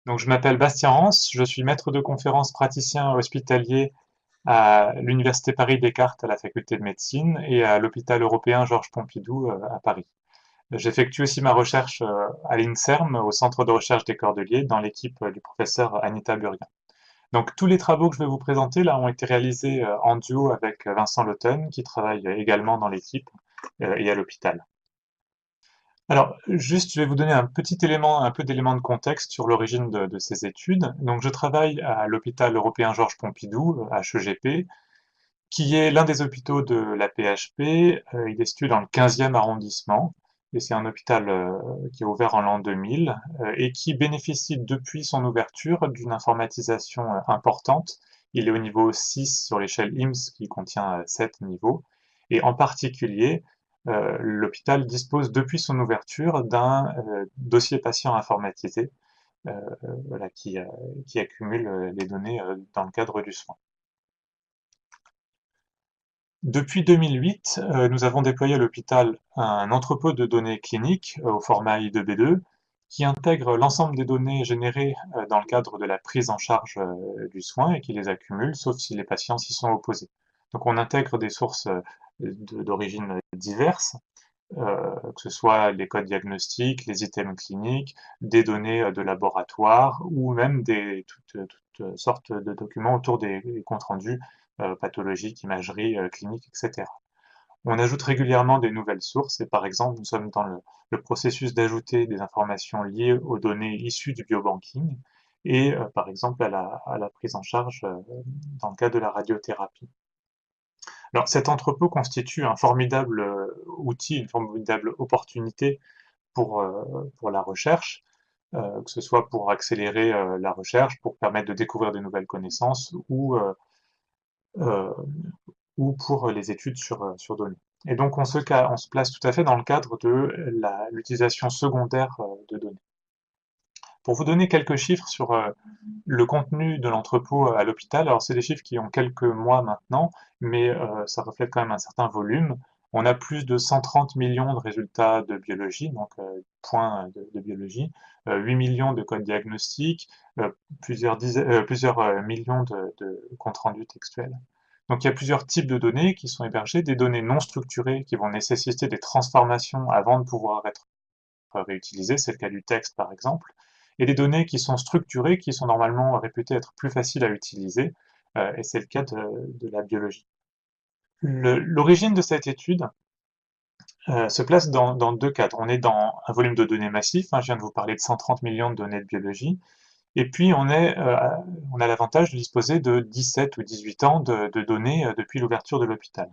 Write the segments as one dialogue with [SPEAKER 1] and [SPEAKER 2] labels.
[SPEAKER 1] Donc, je m'appelle Bastien Rance, je suis maître de conférences praticien hospitalier à l'Université Paris-Descartes à la faculté de médecine et à l'hôpital européen Georges Pompidou à Paris. J'effectue aussi ma recherche à l'INSERM, au Centre de recherche des Cordeliers, dans l'équipe du professeur Anita Burien. Donc tous les travaux que je vais vous présenter là ont été réalisés en duo avec Vincent Letonne, qui travaille également dans l'équipe et à l'hôpital. Alors, juste, je vais vous donner un petit élément, un peu d'éléments de contexte sur l'origine de ces études. Donc, je travaille à l'hôpital européen Georges Pompidou, HEGP, qui est l'un des hôpitaux de la PHP. Il est situé dans le 15e arrondissement, et c'est un hôpital qui est ouvert en l'an 2000 et qui bénéficie depuis son ouverture d'une informatisation importante. Il est au niveau 6 sur l'échelle IMSS qui contient 7 niveaux, et en particulier, l'hôpital dispose depuis son ouverture d'un dossier patient informatisé euh, voilà, qui accumule les données dans le cadre du soin. Depuis 2008, nous avons déployé à l'hôpital un entrepôt de données cliniques au format I2B2 qui intègre l'ensemble des données générées dans le cadre de la prise en charge du soin et qui les accumule, sauf si les patients s'y sont opposés. Donc on intègre des sources d'origine diverses, que ce soit les codes diagnostiques, les items cliniques, des données de laboratoire ou même toutes sortes de documents autour des comptes rendus pathologiques, imagerie, clinique, etc. On ajoute régulièrement des nouvelles sources et par exemple, nous sommes dans le processus d'ajouter des informations liées aux données issues du biobanking et par exemple à la prise en charge dans le cas de la radiothérapie. Alors cet entrepôt constitue un formidable outil, une formidable opportunité pour la recherche, que ce soit pour accélérer la recherche, pour permettre de découvrir de nouvelles connaissances euh, ou pour les études sur données. Et donc on se place tout à fait dans le cadre de l'utilisation secondaire de données. Pour vous donner quelques chiffres sur le contenu de l'entrepôt à l'hôpital, alors c'est des chiffres qui ont quelques mois maintenant, mais ça reflète quand même un certain volume. On a plus de 130 millions de résultats de biologie, donc points de biologie, 8 millions de codes diagnostiques, plusieurs millions de comptes rendus textuels. Donc il y a plusieurs types de données qui sont hébergées, des données non structurées qui vont nécessiter des transformations avant de pouvoir être réutilisées, c'est le cas du texte par exemple, et des données qui sont structurées, qui sont normalement réputées être plus faciles à utiliser, et c'est le cas de la biologie. L'origine de cette étude se place dans deux cadres. On est dans un volume de données massif, je viens de vous parler de 130 millions de données de biologie, et puis on a l'avantage de disposer de 17 ou 18 ans de données depuis l'ouverture de l'hôpital.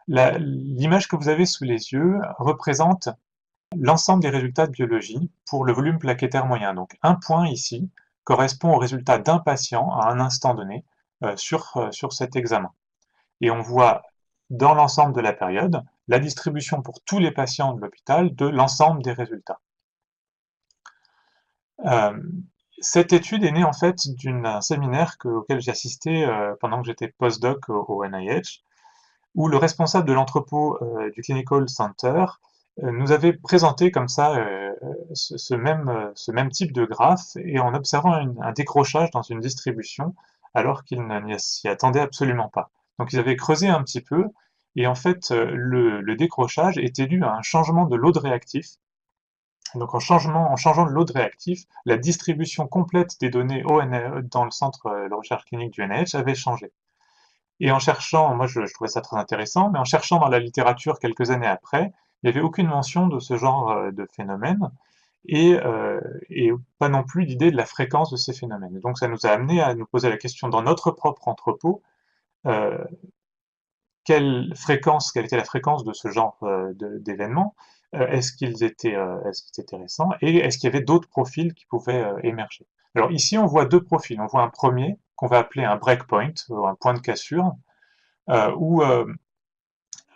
[SPEAKER 1] L'image que vous avez sous les yeux représente l'ensemble des résultats de biologie pour le volume plaquettaire moyen. Donc un point ici correspond au résultat d'un patient à un instant donné sur cet examen. Et on voit dans l'ensemble de la période la distribution pour tous les patients de l'hôpital de l'ensemble des résultats. Euh, Cette étude est née en fait d'un séminaire auquel j'ai assisté pendant que j'étais postdoc au NIH, où le responsable de l'entrepôt du Clinical Center nous avait présenté comme ça ce même type de graphe et en observant un décrochage dans une distribution alors qu'il ne s'y attendait absolument pas. Donc ils avaient creusé un petit peu et en fait le décrochage était dû à un changement de load réactif. Donc en changeant de load réactif, la distribution complète des données dans le centre de recherche clinique du NIH avait changé. Et en cherchant, moi je trouvais ça très intéressant, mais en cherchant dans la littérature quelques années après, il n'y avait aucune mention de ce genre de phénomène et pas non plus d'idée de la fréquence de ces phénomènes. Et donc ça nous a amené à nous poser la question dans notre propre entrepôt, euh, quelle était la fréquence de ce genre d'événements, est-ce qu'ils étaient récents, et est-ce qu'il y avait d'autres profils qui pouvaient émerger. Alors ici on voit deux profils, on voit un premier qu'on va appeler un breakpoint, un point de cassure, où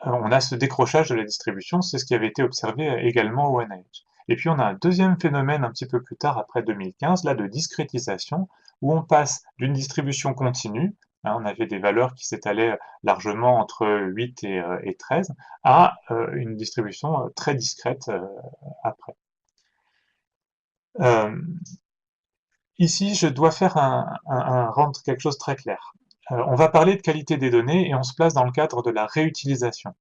[SPEAKER 1] on a ce décrochage de la distribution, c'est ce qui avait été observé également au NIH. Et puis on a un deuxième phénomène un petit peu plus tard, après 2015, là de discrétisation, où on passe d'une distribution continue, on avait des valeurs qui s'étalaient largement entre 8 et 13, à une distribution très discrète après. Euh, Ici, je dois rendre quelque chose très clair. On va parler de qualité des données et on se place dans le cadre de la réutilisation.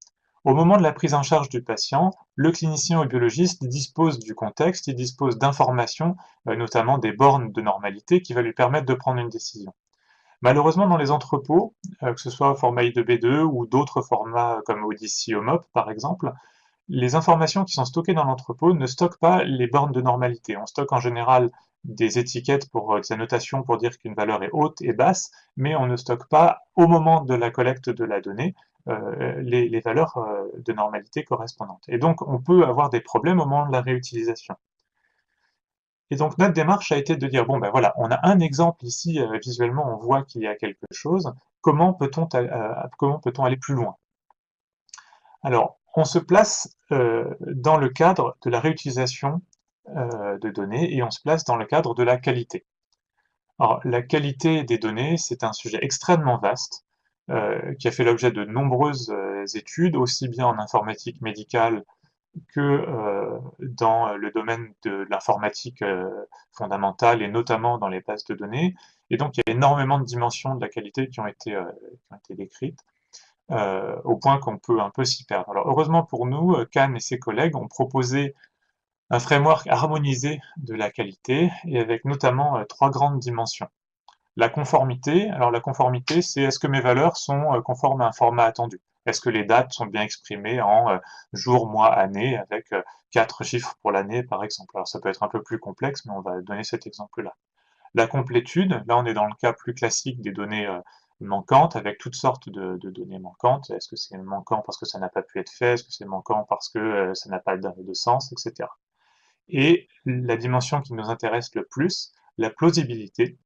[SPEAKER 1] Au moment de la prise en charge du patient, le clinicien ou le biologiste dispose du contexte, il dispose d'informations, notamment des bornes de normalité qui va lui permettre de prendre une décision. Malheureusement, dans les entrepôts, que ce soit au format I2B2 ou d'autres formats comme Odyssey ou MOP par exemple, les informations qui sont stockées dans l'entrepôt ne stockent pas les bornes de normalité. On stocke en général des étiquettes pour des annotations pour dire qu'une valeur est haute et basse, mais on ne stocke pas au moment de la collecte de la donnée les valeurs de normalité correspondantes. Et donc on peut avoir des problèmes au moment de la réutilisation. Et donc notre démarche a été de dire, bon ben voilà, on a un exemple ici, visuellement on voit qu'il y a quelque chose, comment peut-on aller plus loin? Alors, on se place dans le cadre de la réutilisation de données et on se place dans le cadre de la qualité. Alors, la qualité des données, c'est un sujet extrêmement vaste qui a fait l'objet de nombreuses études, aussi bien en informatique médicale que dans le domaine de l'informatique fondamentale et notamment dans les bases de données. Et donc, il y a énormément de dimensions de la qualité qui ont été décrites. Au point qu'on peut un peu s'y perdre. Alors heureusement pour nous, Khan et ses collègues ont proposé un framework harmonisé de la qualité et avec notamment trois grandes dimensions. La conformité, alors la conformité, c'est est-ce que mes valeurs sont conformes à un format attendu? Est-ce que les dates sont bien exprimées en jour, mois, année, avec 4 chiffres pour l'année par exemple? Alors ça peut être un peu plus complexe, mais on va donner cet exemple-là. La complétude, là on est dans le cas plus classique des données manquantes, avec toutes sortes de données manquantes. Est-ce que c'est manquant parce que ça n'a pas pu être fait? Est-ce que c'est manquant parce que ça n'a pas de sens, etc. Et la dimension qui nous intéresse le plus, la plausibilité,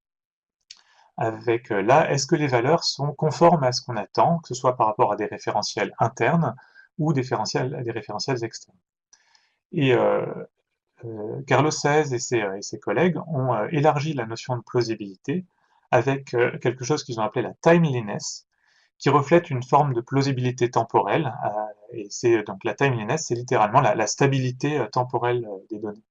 [SPEAKER 1] avec là, est-ce que les valeurs sont conformes à ce qu'on attend, que ce soit par rapport à des référentiels internes ou des référentiels externes. Et Carlos Saez et ses collègues ont élargi la notion de plausibilité avec quelque chose qu'ils ont appelé la timeliness, qui reflète une forme de plausibilité temporelle. Et c'est donc la timeliness, c'est littéralement la stabilité temporelle des données.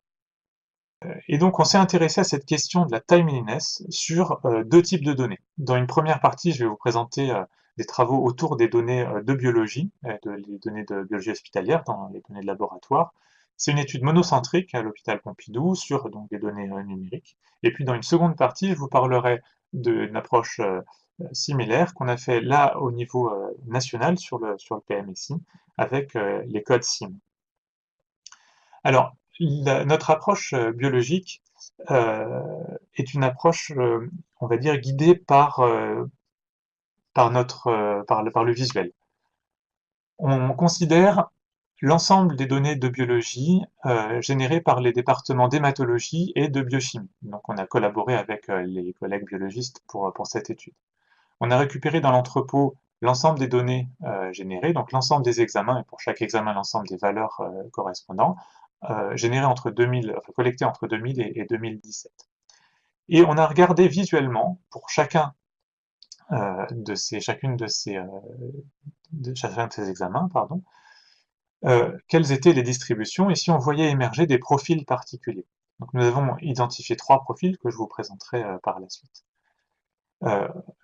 [SPEAKER 1] Et donc on s'est intéressé à cette question de la timeliness sur deux types de données. Dans une première partie, je vais vous présenter des travaux autour des données de biologie, les données de biologie hospitalière, dans les données de laboratoire. C'est une étude monocentrique à l'hôpital Pompidou sur donc, des données numériques. Et puis dans une seconde partie, je vous parlerai d'une approche similaire qu'on a fait là au niveau national sur le PMSI avec les codes SIM. Alors, notre approche biologique est une approche, on va dire, guidée par le visuel. On considère l'ensemble des données de biologie générées par les départements d'hématologie et de biochimie. Donc on a collaboré avec les collègues biologistes pour cette étude. On a récupéré dans l'entrepôt l'ensemble des données générées, donc l'ensemble des examens, et pour chaque examen l'ensemble des valeurs correspondant, générées collectées entre 2000 et 2017. Et on a regardé visuellement pour chacun de ces examens, pardon, quelles étaient les distributions, et si on voyait émerger des profils particuliers. Donc nous avons identifié trois profils que je vous présenterai par la suite.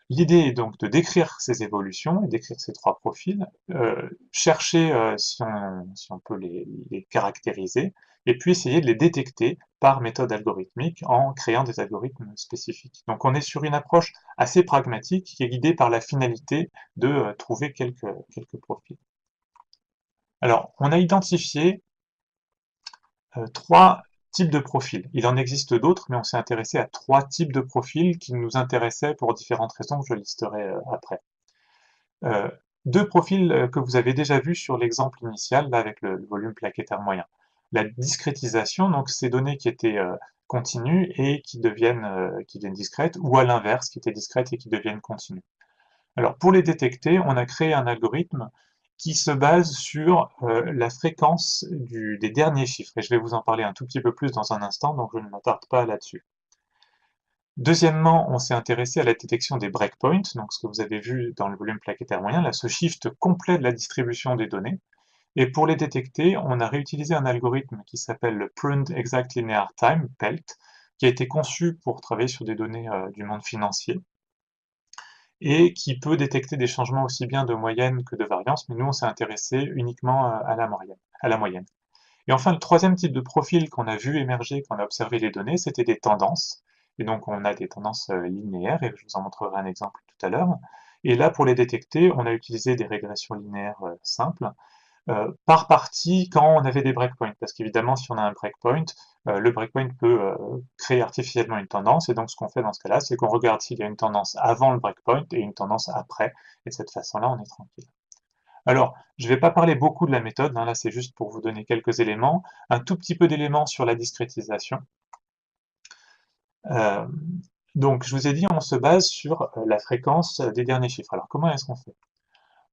[SPEAKER 1] L'idée est donc de décrire ces évolutions et décrire ces trois profils, chercher si on peut les caractériser, et puis essayer de les détecter par méthode algorithmique en créant des algorithmes spécifiques. Donc on est sur une approche assez pragmatique qui est guidée par la finalité de trouver quelques profils. Alors, on a identifié trois types de profils. Il en existe d'autres, mais on s'est intéressé à trois types de profils qui nous intéressaient pour différentes raisons que je listerai après. Deux profils que vous avez déjà vus sur l'exemple initial, là, avec le volume plaquettaire moyen. La discrétisation, donc ces données qui étaient continues et qui deviennent discrètes, ou à l'inverse, qui étaient discrètes et qui deviennent continues. Alors, pour les détecter, on a créé un algorithme qui se base sur la fréquence des derniers chiffres. Et je vais vous en parler un tout petit peu plus dans un instant, donc je ne m'attarde pas là-dessus. Deuxièmement, on s'est intéressé à la détection des breakpoints, donc ce que vous avez vu dans le volume plaquettaire moyen, là, ce shift complet de la distribution des données. Et pour les détecter, on a réutilisé un algorithme qui s'appelle le Pruned Exact Linear Time, PELT, qui a été conçu pour travailler sur des données du monde financier, et qui peut détecter des changements aussi bien de moyenne que de variance, mais nous on s'est intéressé uniquement à la moyenne. Et enfin, le troisième type de profil qu'on a vu émerger quand on a observé les données, c'était des tendances. Et donc on a des tendances linéaires, et je vous en montrerai un exemple tout à l'heure. Et là, pour les détecter, on a utilisé des régressions linéaires simples, par partie quand on avait des breakpoints, parce qu'évidemment, si on a un breakpoint, le breakpoint peut créer artificiellement une tendance, et donc ce qu'on fait dans ce cas-là, c'est qu'on regarde s'il y a une tendance avant le breakpoint et une tendance après, et de cette façon-là, on est tranquille. Alors, je ne vais pas parler beaucoup de la méthode, hein, là c'est juste pour vous donner quelques éléments, un tout petit peu d'éléments sur la discrétisation. Euh, donc, je vous ai dit, on se base sur la fréquence des derniers chiffres. Alors, comment est-ce qu'on fait?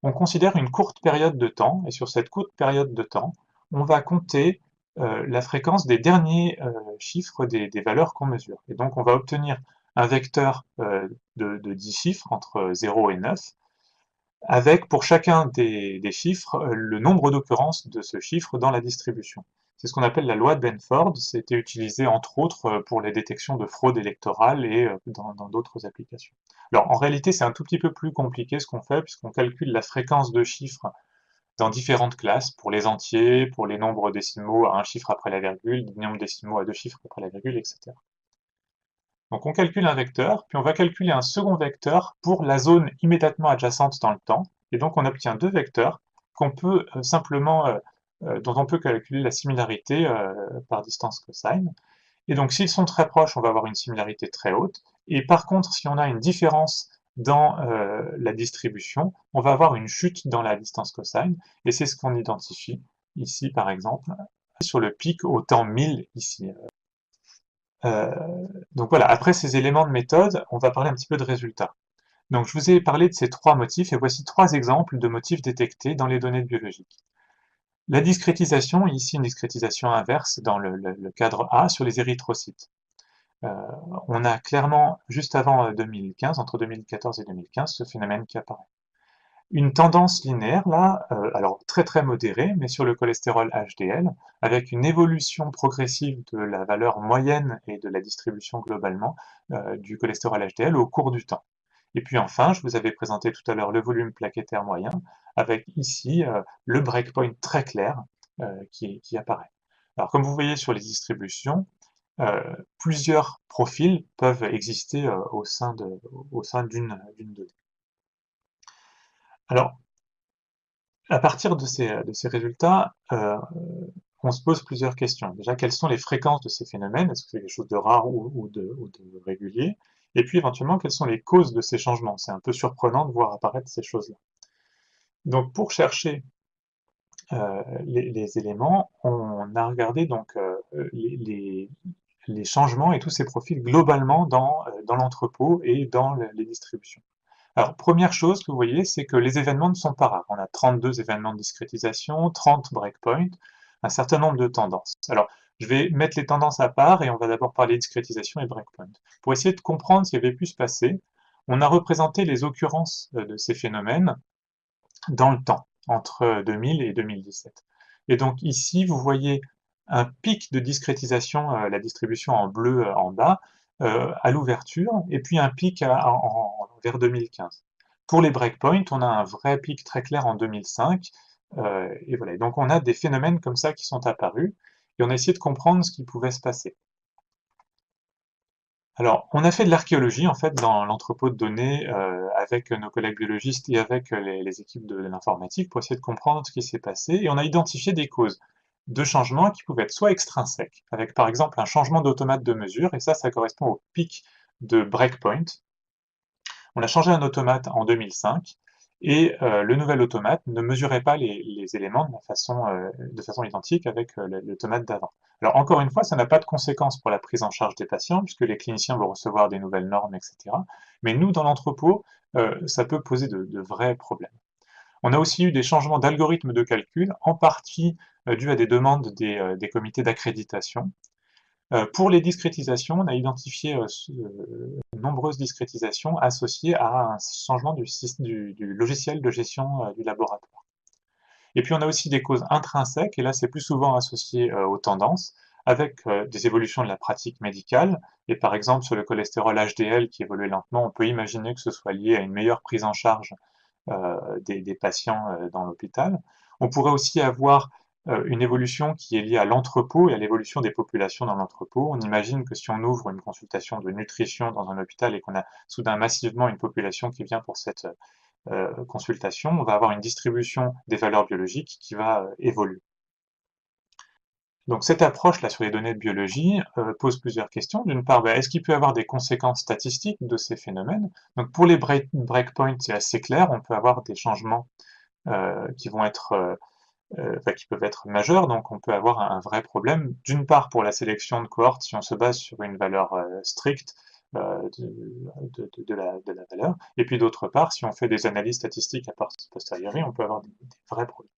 [SPEAKER 1] On considère une courte période de temps, et sur cette courte période de temps, on va compter la fréquence des derniers chiffres des valeurs qu'on mesure. Et donc, on va obtenir un vecteur de 10 chiffres, entre 0 et 9, avec pour chacun des chiffres le nombre d'occurrences de ce chiffre dans la distribution. C'est ce qu'on appelle la loi de Benford. C'était utilisé entre autres pour les détections de fraude électorale et dans d'autres applications. Alors en réalité, c'est un tout petit peu plus compliqué ce qu'on fait, puisqu'on calcule la fréquence de chiffres dans différentes classes, pour les entiers, pour les nombres décimaux à un chiffre après la virgule, des nombres décimaux à deux chiffres après la virgule, etc. Donc on calcule un vecteur, puis on va calculer un second vecteur pour la zone immédiatement adjacente dans le temps, et donc on obtient deux vecteurs qu'on peut dont on peut calculer la similarité par distance cosine. Et donc s'ils sont très proches, on va avoir une similarité très haute, et par contre si on a une différence dans la distribution, on va avoir une chute dans la distance cosine, et c'est ce qu'on identifie ici par exemple, sur le pic au temps 1000 ici. Euh, donc voilà, après ces éléments de méthode, on va parler un petit peu de résultats. Donc je vous ai parlé de ces trois motifs, et voici trois exemples de motifs détectés dans les données biologiques. La discrétisation, ici une discrétisation inverse dans le cadre A sur les érythrocytes. Euh, on a clairement, juste avant 2015, entre 2014 et 2015, ce phénomène qui apparaît. Une tendance linéaire, là, alors très très modérée, mais sur le cholestérol HDL, avec une évolution progressive de la valeur moyenne et de la distribution globalement du cholestérol HDL au cours du temps. Et puis enfin, je vous avais présenté tout à l'heure le volume plaquettaire moyen, avec ici le breakpoint très clair qui apparaît. Alors comme vous voyez sur les distributions, plusieurs profils peuvent exister au sein d'une donnée. Alors, à partir de ces résultats, on se pose plusieurs questions. Déjà, quelles sont les fréquences de ces phénomènes? Est-ce que c'est quelque chose de rare ou de régulier? Et puis, éventuellement, quelles sont les causes de ces changements? C'est un peu surprenant de voir apparaître ces choses-là. Donc, pour chercher les éléments, on a regardé donc les changements et tous ces profils globalement dans l'entrepôt et dans les distributions. Alors, première chose que vous voyez, c'est que les événements ne sont pas rares. On a 32 événements de discrétisation, 30 breakpoints, un certain nombre de tendances. Alors, je vais mettre les tendances à part et on va d'abord parler de discrétisation et breakpoint. Pour essayer de comprendre ce qui avait pu se passer, on a représenté les occurrences de ces phénomènes dans le temps, entre 2000 et 2017. Et donc ici, vous voyez un pic de discrétisation, la distribution en bleu en bas, à l'ouverture, et puis un pic vers 2015. Pour les breakpoints, on a un vrai pic très clair en 2005, et voilà. Donc on a des phénomènes comme ça qui sont apparus, et on a essayé de comprendre ce qui pouvait se passer. Alors, on a fait de l'archéologie en fait dans l'entrepôt de données avec nos collègues biologistes et avec les équipes de l'informatique pour essayer de comprendre ce qui s'est passé, et on a identifié des causes de changements qui pouvaient être soit extrinsèques, avec par exemple un changement d'automate de mesure, et ça correspond au pic de breakpoint. On a changé un automate en 2005, et le nouvel automate ne mesurait pas les éléments de façon identique avec l'automate d'avant. Alors encore une fois, ça n'a pas de conséquences pour la prise en charge des patients, puisque les cliniciens vont recevoir des nouvelles normes, etc. Mais nous, dans l'entrepôt, ça peut poser de vrais problèmes. On a aussi eu des changements d'algorithmes de calcul, en partie dus à des demandes des comités d'accréditation. Pour les discrétisations, on a identifié de nombreuses discrétisations associées à un changement du logiciel de gestion du laboratoire. Et puis on a aussi des causes intrinsèques, et là c'est plus souvent associé aux tendances, avec des évolutions de la pratique médicale. Et par exemple, sur le cholestérol HDL qui évolue lentement, on peut imaginer que ce soit lié à une meilleure prise en charge des patients dans l'hôpital. On pourrait aussi avoir une évolution qui est liée à l'entrepôt et à l'évolution des populations dans l'entrepôt. On imagine que si on ouvre une consultation de nutrition dans un hôpital et qu'on a soudain massivement une population qui vient pour cette consultation, on va avoir une distribution des valeurs biologiques qui va évoluer. Donc cette approche-là sur les données de biologie pose plusieurs questions. D'une part, est-ce qu'il peut y avoir des conséquences statistiques de ces phénomènes? Donc pour les breakpoints, c'est assez clair, on peut avoir des changements qui vont être qui peuvent être majeurs, donc on peut avoir un vrai problème. D'une part pour la sélection de cohortes, si on se base sur une valeur stricte de la valeur, et puis d'autre part, si on fait des analyses statistiques a posteriori, on peut avoir des vrais problèmes.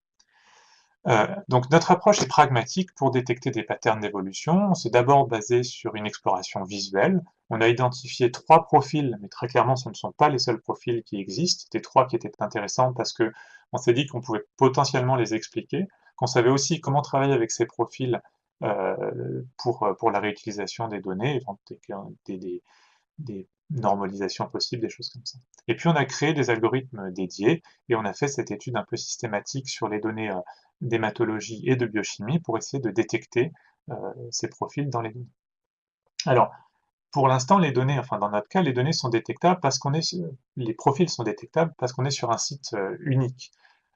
[SPEAKER 1] Donc notre approche est pragmatique pour détecter des patterns d'évolution. On s'est d'abord basé sur une exploration visuelle. On a identifié 3 profils, mais très clairement ce ne sont pas les seuls profils qui existent. C'était 3 qui étaient intéressants parce que on s'est dit qu'on pouvait potentiellement les expliquer, qu'on savait aussi comment travailler avec ces profils pour la réutilisation des données, des normalisations possibles, des choses comme ça. Et puis on a créé des algorithmes dédiés et on a fait cette étude un peu systématique sur les données d'hématologie et de biochimie pour essayer de détecter ces profils dans les données. Alors, pour l'instant, les données, enfin dans notre cas, les données sont détectables parce qu'on est, les profils sont détectables parce qu'on est sur un site unique.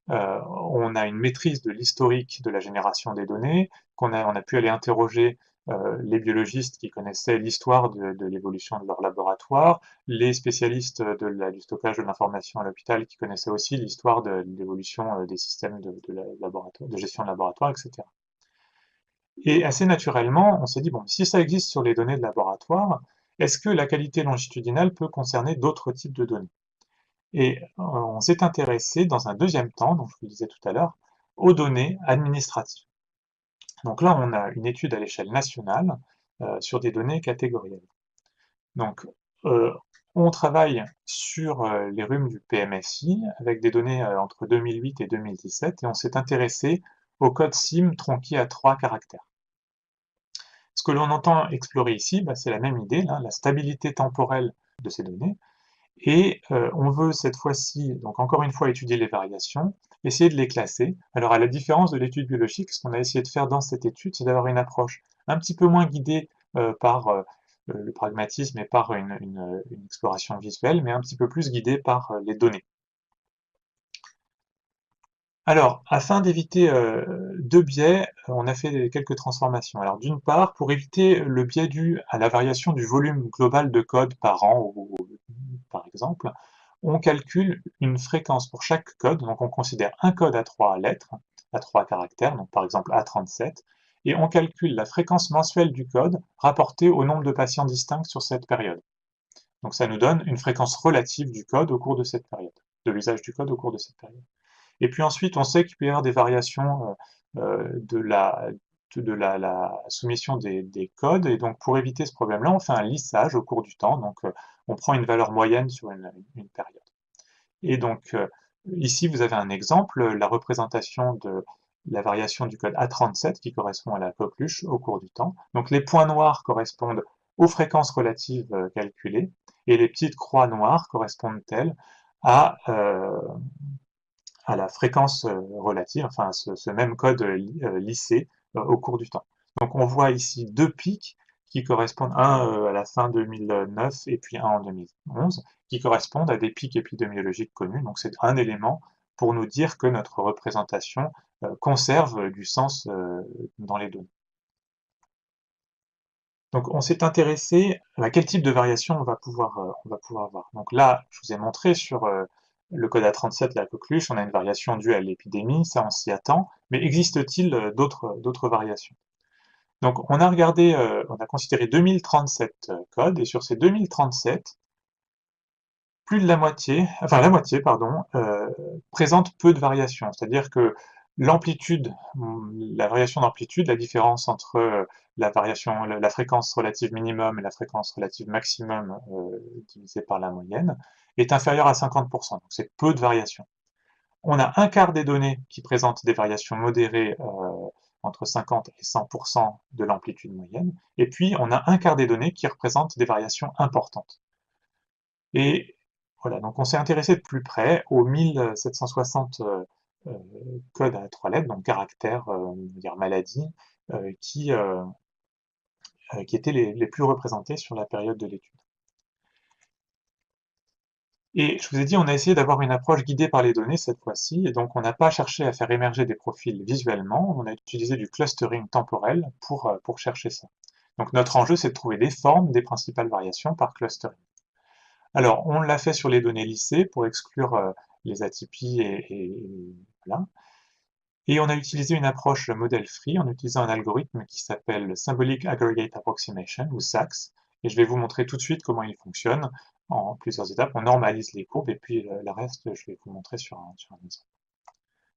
[SPEAKER 1] On a une maîtrise de l'historique de la génération des données, on a pu aller interroger les biologistes qui connaissaient l'histoire de l'évolution de leur laboratoire, les spécialistes du stockage de l'information à l'hôpital qui connaissaient aussi l'histoire de l'évolution des systèmes de gestion de laboratoire, etc. Et assez naturellement, on s'est dit, bon, si ça existe sur les données de laboratoire, est-ce que la qualité longitudinale peut concerner d'autres types de données? Et on s'est intéressé dans un deuxième temps, donc je vous le disais tout à l'heure, aux données administratives. Donc là, on a une étude à l'échelle nationale sur des données catégorielles. Donc, on travaille sur les rhumes du PMSI avec des données entre 2008 et 2017 et on s'est intéressé au code SIM tronqué à 3 caractères. Ce que l'on entend explorer ici, c'est la même idée, là, la stabilité temporelle de ces données. Et on veut cette fois-ci, donc encore une fois, étudier les variations, essayer de les classer. Alors à la différence de l'étude biologique, ce qu'on a essayé de faire dans cette étude, c'est d'avoir une approche un petit peu moins guidée par le pragmatisme et par une exploration visuelle, mais un petit peu plus guidée par les données. Alors, afin d'éviter deux biais, on a fait quelques transformations. Alors d'une part, pour éviter le biais dû à la variation du volume global de code par an, par exemple, on calcule une fréquence pour chaque code, donc on considère un code à 3 lettres, à 3 caractères, donc par exemple A37, et on calcule la fréquence mensuelle du code rapportée au nombre de patients distincts sur cette période. Donc ça nous donne une fréquence relative du code au cours de cette période, de l'usage du code au cours de cette période. Et puis ensuite, on sait qu'il peut y avoir des variations de la soumission des codes, et donc pour éviter ce problème-là, on fait un lissage au cours du temps, donc on prend une valeur moyenne sur une période. Et donc ici, vous avez un exemple, la représentation de la variation du code A37 qui correspond à la coqueluche au cours du temps. Donc les points noirs correspondent aux fréquences relatives calculées, et les petites croix noires correspondent-elles à la fréquence relative, enfin ce même code lissé au cours du temps. Donc on voit ici deux pics qui correspondent, un à la fin 2009 et puis un en 2011, qui correspondent à des pics épidémiologiques connus. Donc c'est un élément pour nous dire que notre représentation conserve du sens dans les données. Donc on s'est intéressé à quel type de variation on va pouvoir avoir. Donc là, je vous ai montré sur le code A37, la coqueluche, on a une variation due à l'épidémie, ça on s'y attend, mais existe-t-il d'autres variations? Donc on a regardé, on a considéré 2037 codes, et sur ces 2037, plus de la moitié, enfin la moitié, pardon, présente peu de variations. C'est-à-dire que l'amplitude, la variation d'amplitude, la différence entre la fréquence relative minimum et la fréquence relative maximum divisée par la moyenne, est inférieure à 50%. Donc c'est peu de variations. On a un quart des données qui présentent des variations modérées entre 50 et 100% de l'amplitude moyenne, et puis on a un quart des données qui représentent des variations importantes. Et voilà, donc on s'est intéressé de plus près aux 1760 codes à 3 lettres, donc caractères, on va dire maladies, qui étaient les plus représentés sur la période de l'étude. Et je vous ai dit, on a essayé d'avoir une approche guidée par les données cette fois-ci, et donc on n'a pas cherché à faire émerger des profils visuellement, on a utilisé du clustering temporel pour chercher ça. Donc notre enjeu, c'est de trouver des formes des principales variations par clustering. Alors, on l'a fait sur les données lissées pour exclure les atypies voilà. Et on a utilisé une approche modèle free en utilisant un algorithme qui s'appelle Symbolic Aggregate Approximation, ou SAX, et je vais vous montrer tout de suite comment il fonctionne en plusieurs étapes. On normalise les courbes, et puis le reste, je vais vous montrer sur un exemple.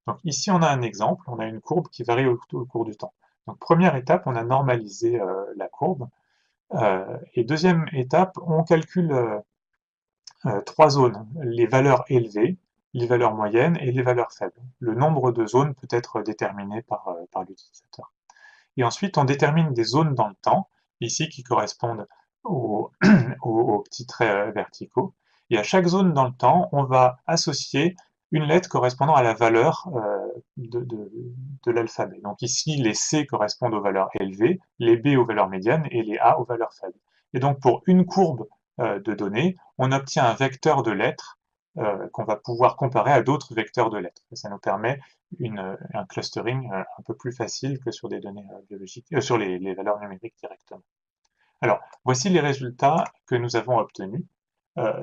[SPEAKER 1] Donc ici, on a un exemple, on a une courbe qui varie au cours du temps. Donc première étape, on a normalisé la courbe, et deuxième étape, on calcule 3 zones, les valeurs élevées, les valeurs moyennes et les valeurs faibles. Le nombre de zones peut être déterminé par l'utilisateur. Et ensuite, on détermine des zones dans le temps, ici qui correspondent aux petits traits verticaux. Et à chaque zone dans le temps, on va associer une lettre correspondant à la valeur de l'alphabet. Donc ici, les C correspondent aux valeurs élevées, les B aux valeurs médianes et les A aux valeurs faibles. Et donc pour une courbe de données, on obtient un vecteur de lettres qu'on va pouvoir comparer à d'autres vecteurs de lettres. Et ça nous permet un clustering un peu plus facile que sur des données biologiques, sur les valeurs numériques directement. Alors, voici les résultats que nous avons obtenus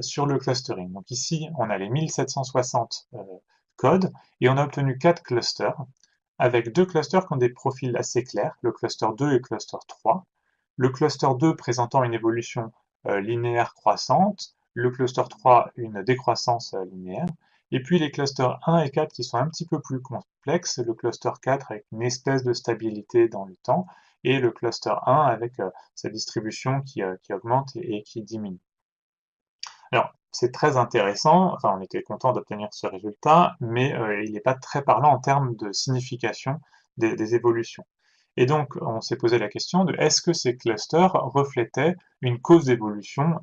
[SPEAKER 1] sur le clustering. Donc ici, on a les 1760 codes, et on a obtenu 4 clusters, avec 2 clusters qui ont des profils assez clairs, le cluster 2 et le cluster 3. Le cluster 2 présentant une évolution linéaire croissante, le cluster 3 une décroissance linéaire, et puis les clusters 1 et 4 qui sont un petit peu plus complexes, le cluster 4 avec une espèce de stabilité dans le temps, et le cluster 1 avec sa distribution qui augmente et qui diminue. Alors, c'est très intéressant, enfin on était content d'obtenir ce résultat, mais il n'est pas très parlant en termes de signification des évolutions. Et donc, on s'est posé la question de est-ce que ces clusters reflétaient une cause d'évolution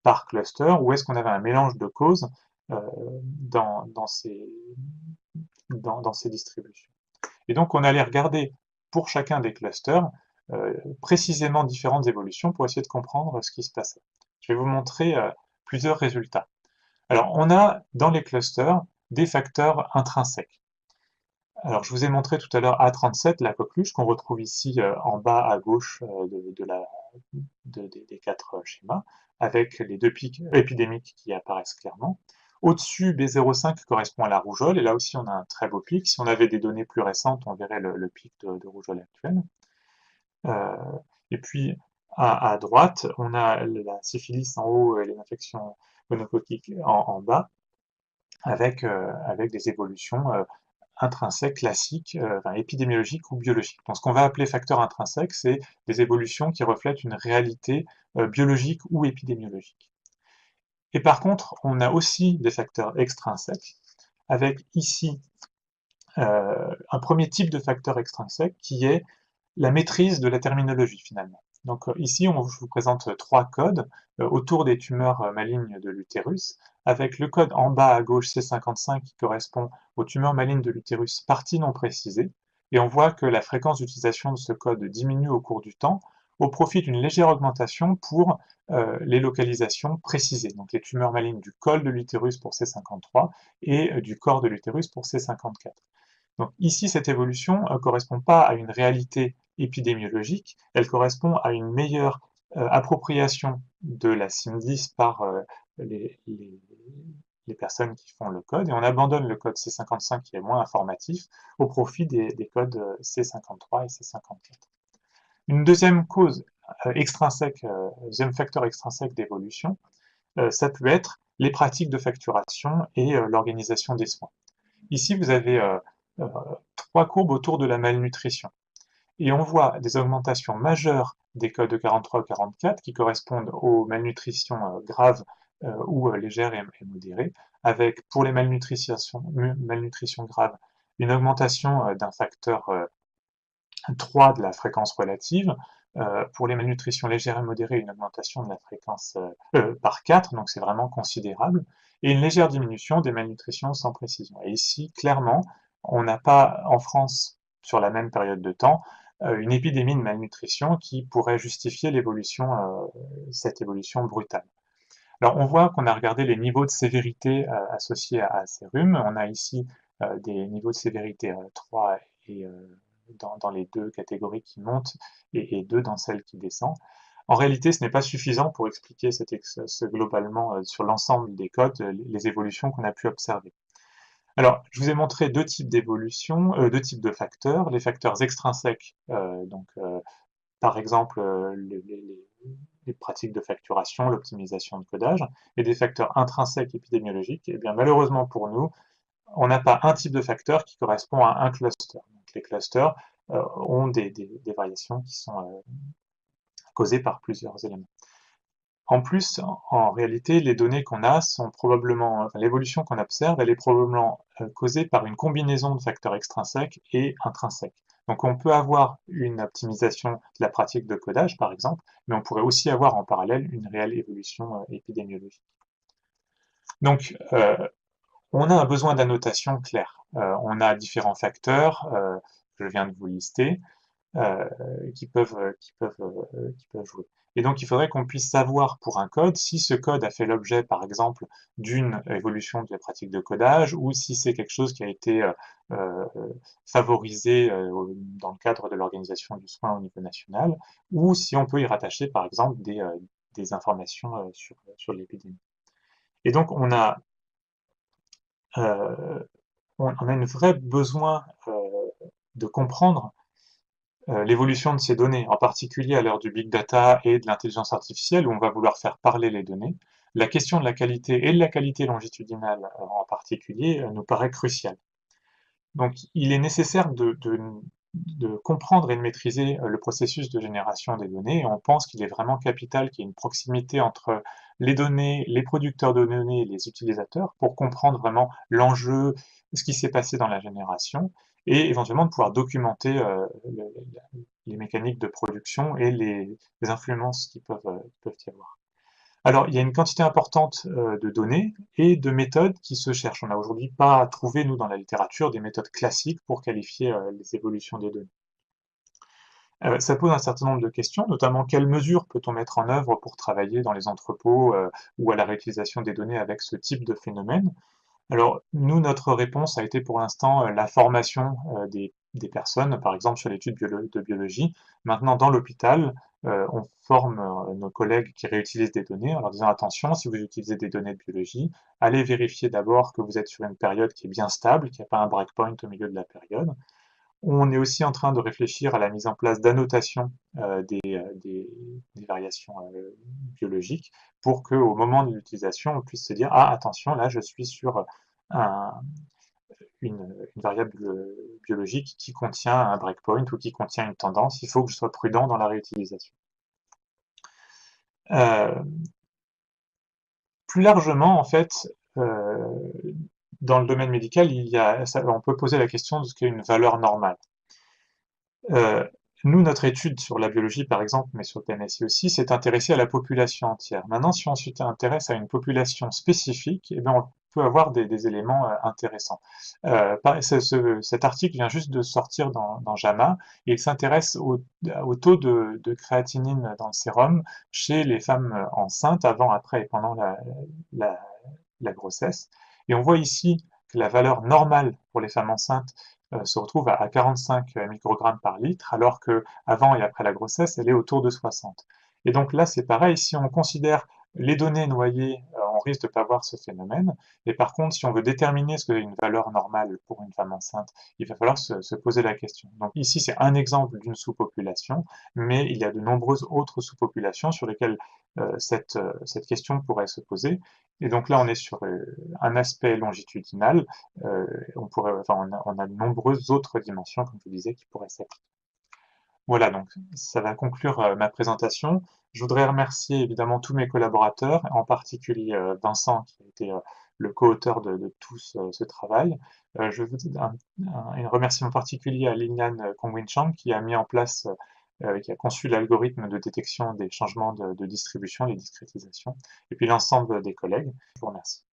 [SPEAKER 1] par cluster, ou est-ce qu'on avait un mélange de causes dans ces distributions. Et donc, on allait regarder pour chacun des clusters précisément différentes évolutions pour essayer de comprendre ce qui se passait. Je vais vous montrer plusieurs résultats. Alors, on a dans les clusters des facteurs intrinsèques. Alors, je vous ai montré tout à l'heure A37, la coqueluche, qu'on retrouve ici en bas à gauche des 4 schémas, avec les 2 pics épidémiques qui apparaissent clairement. Au-dessus, B05 correspond à la rougeole, et là aussi on a un très beau pic. Si on avait des données plus récentes, on verrait le pic de rougeole actuel. Et puis, à droite, on a la syphilis en haut et les infections gonococciques en bas, avec des évolutions intrinsèques classiques, enfin, épidémiologiques ou biologiques. Donc ce qu'on va appeler facteurs intrinsèques, c'est des évolutions qui reflètent une réalité biologique ou épidémiologique. Et par contre, on a aussi des facteurs extrinsèques, avec ici un premier type de facteur extrinsèque qui est la maîtrise de la terminologie finalement. Donc ici, je vous présente 3 codes autour des tumeurs malignes de l'utérus, avec le code en bas à gauche C55 qui correspond aux tumeurs malignes de l'utérus partie non précisée, et on voit que la fréquence d'utilisation de ce code diminue au cours du temps, au profit d'une légère augmentation pour les localisations précisées, donc les tumeurs malignes du col de l'utérus pour C53 et du corps de l'utérus pour C54. Donc ici, cette évolution ne correspond pas à une réalité épidémiologique, elle correspond à une meilleure appropriation de la CIM10 par les, personnes qui font le code, et on abandonne le code C55 qui est moins informatif au profit des codes C53 et C54. Une deuxième cause extrinsèque, deuxième facteur extrinsèque d'évolution, ça peut être les pratiques de facturation et l'organisation des soins. Ici, vous avez 3 courbes autour de la malnutrition. Et on voit des augmentations majeures des codes 43 et 44 qui correspondent aux malnutritions graves ou légères et modérées, avec pour les malnutritions graves une augmentation d'un facteur 3 de la fréquence relative. Pour les malnutritions légères et modérées, une augmentation de la fréquence par 4, donc c'est vraiment considérable, et une légère diminution des malnutritions sans précision. Et ici, clairement, on n'a pas en France, sur la même période de temps, une épidémie de malnutrition qui pourrait justifier cette évolution brutale. Alors on voit qu'on a regardé les niveaux de sévérité associés à ces rhumes. On a ici des niveaux de sévérité 3 et dans les deux catégories qui montent et 2 dans celle qui descend. En réalité, ce n'est pas suffisant pour expliquer globalement sur l'ensemble des codes les évolutions qu'on a pu observer. Alors, je vous ai montré deux types d'évolutions, deux types de facteurs. Les facteurs extrinsèques, par exemple les pratiques de facturation, l'optimisation de codage, et des facteurs intrinsèques épidémiologiques. Et bien malheureusement pour nous, on n'a pas un type de facteur qui correspond à un cluster. Donc, les clusters ont des variations qui sont causées par plusieurs éléments. En plus, en réalité, les données qu'on a sont probablement, enfin, l'évolution qu'on observe, elle est probablement causée par une combinaison de facteurs extrinsèques et intrinsèques. Donc on peut avoir une optimisation de la pratique de codage, par exemple, mais on pourrait aussi avoir en parallèle une réelle évolution épidémiologique. Donc on a un besoin d'annotation claire. On a différents facteurs, je viens de vous lister, euh, qui peuvent jouer. Et donc, il faudrait qu'on puisse savoir pour un code si ce code a fait l'objet, par exemple, d'une évolution de la pratique de codage, ou si c'est quelque chose qui a été euh, favorisé dans le cadre de l'organisation du soin au niveau national, ou si on peut y rattacher, par exemple, des informations sur l'épidémie. Et donc, euh, on a un vrai besoin de comprendre l'évolution de ces données, en particulier à l'heure du big data et de l'intelligence artificielle, où on va vouloir faire parler les données. La question de la qualité et de la qualité longitudinale en particulier nous paraît cruciale. Donc il est nécessaire de comprendre et de maîtriser le processus de génération des données, et on pense qu'il est vraiment capital qu'il y ait une proximité entre les données, les producteurs de données et les utilisateurs pour comprendre vraiment l'enjeu, ce qui s'est passé dans la génération, et éventuellement de pouvoir documenter les mécaniques de production et les influences qui peuvent y avoir. Alors, il y a une quantité importante de données et de méthodes qui se cherchent. On n'a aujourd'hui pas trouvé, nous, dans la littérature, des méthodes classiques pour qualifier les évolutions des données. Ça pose un certain nombre de questions, notamment quelles mesures peut-on mettre en œuvre pour travailler dans les entrepôts ou à la réutilisation des données avec ce type de phénomène. Alors, nous, notre réponse a été pour l'instant la formation des personnes, par exemple sur l'étude de biologie. Maintenant, dans l'hôpital, on forme nos collègues qui réutilisent des données en leur disant attention, si vous utilisez des données de biologie, allez vérifier d'abord que vous êtes sur une période qui est bien stable, qu'il n'y a pas un breakpoint au milieu de la période. On est aussi en train de réfléchir à la mise en place d'annotations des variations biologiques pour qu'au moment de l'utilisation, on puisse se dire ah attention, là je suis sur un, une variable biologique qui contient un breakpoint ou qui contient une tendance, il faut que je sois prudent dans la réutilisation. Euh, Plus largement, en fait, dans le domaine médical, on peut poser la question de ce qu'est une valeur normale. Nous, notre étude sur la biologie, par exemple, mais sur le PNSI aussi, s'est intéressée à la population entière. Maintenant, si on s'intéresse à une population spécifique, eh bien, on peut avoir des éléments intéressants. Cet article vient juste de sortir dans JAMA, et il s'intéresse au taux de créatinine dans le sérum chez les femmes enceintes avant, après et pendant la, la grossesse. Et on voit ici que la valeur normale pour les femmes enceintes se retrouve à 45 microgrammes par litre, alors que avant et après la grossesse, elle est autour de 60. Et donc là, c'est pareil, si on considère les données noyées, on risque de ne pas voir ce phénomène. Et par contre, si on veut déterminer ce qu'est une valeur normale pour une femme enceinte, il va falloir se poser la question. Donc ici, c'est un exemple d'une sous-population, mais il y a de nombreuses autres sous-populations sur lesquelles cette question pourrait se poser. Et donc là, on est sur un aspect longitudinal. On a de nombreuses autres dimensions, comme je vous disais, qui pourraient s'appliquer. Voilà, donc ça va conclure ma présentation. Je voudrais remercier évidemment tous mes collaborateurs, en particulier Vincent, qui a été le co-auteur de tout ce travail. Je veux un remerciement particulier à Liliane Kongwin-Chang qui a mis en place, qui a conçu l'algorithme de détection des changements de distribution, les discrétisations, et puis l'ensemble des collègues. Je vous remercie.